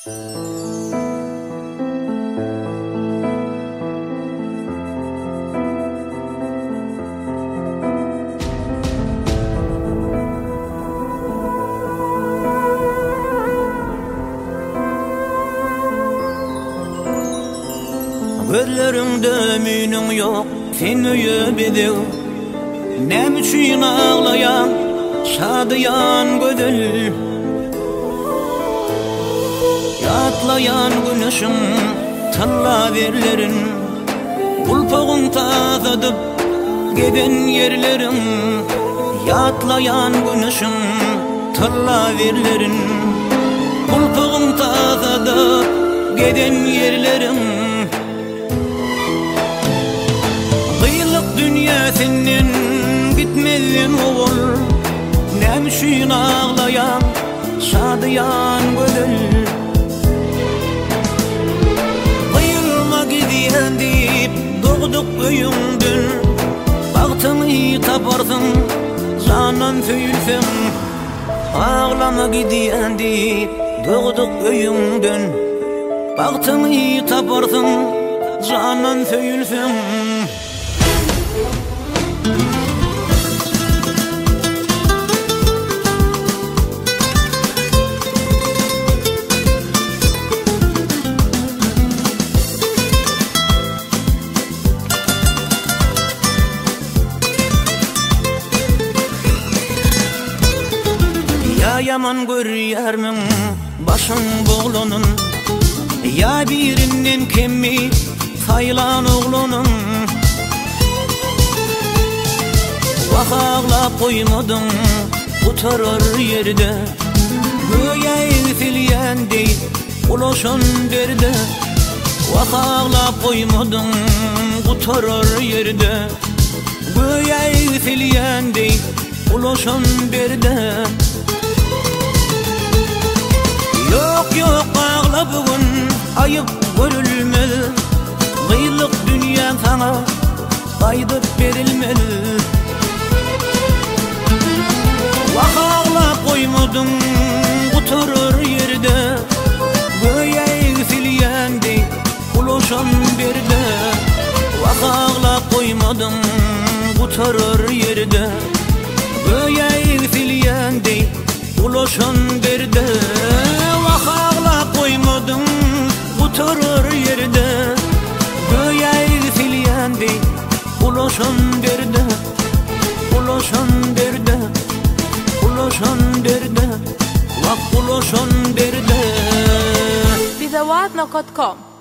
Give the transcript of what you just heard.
Gözlerimde minin yok, sen öye bedev. Nem üçün ağlayan, şadıyan gözül. Yatlayan güneşim, talla verlerin. Kulpağın tazadıp, geden yerlerin. Yatlayan güneşim, talla verlerin. Kulpağın tazadıp, geden yerlerin. Dünya senin gitmezin oğul. Nemşin ağlayan, şadıyan gözül. Kıyılma gidiyen deyip doğduk öyündün. Baktını taparsın, canan söylsen. Ağlama gidiyen deyip doğduk öyündün. Baktını taparsın, canan söylsen. Ya yaman görýärmiň başyň boğlanyň, ya birinden kemmi saylan oğlanyň. Wagtlap goýmadyň utarır ýerde, göýe silýändey ulaşan derde. Wagtlap goýmadyň utarır ýerde, göýe silýändey ulaşan derde. Yok yok ağla bugün, ayıp görülmez. Gıylık dünya sana kaydıp verilmez. Vah ağla koymadın oturur yerde, göğe silýändey ulaşan berde. Vah ağla koymadın oturur yerde, göğe silýändey ulaşan berde. Oturur yerde, göğe silýändey ulaşan derde, ulaşan derde, ulaşan derde, vak ulaşan derde. Bizawadna.com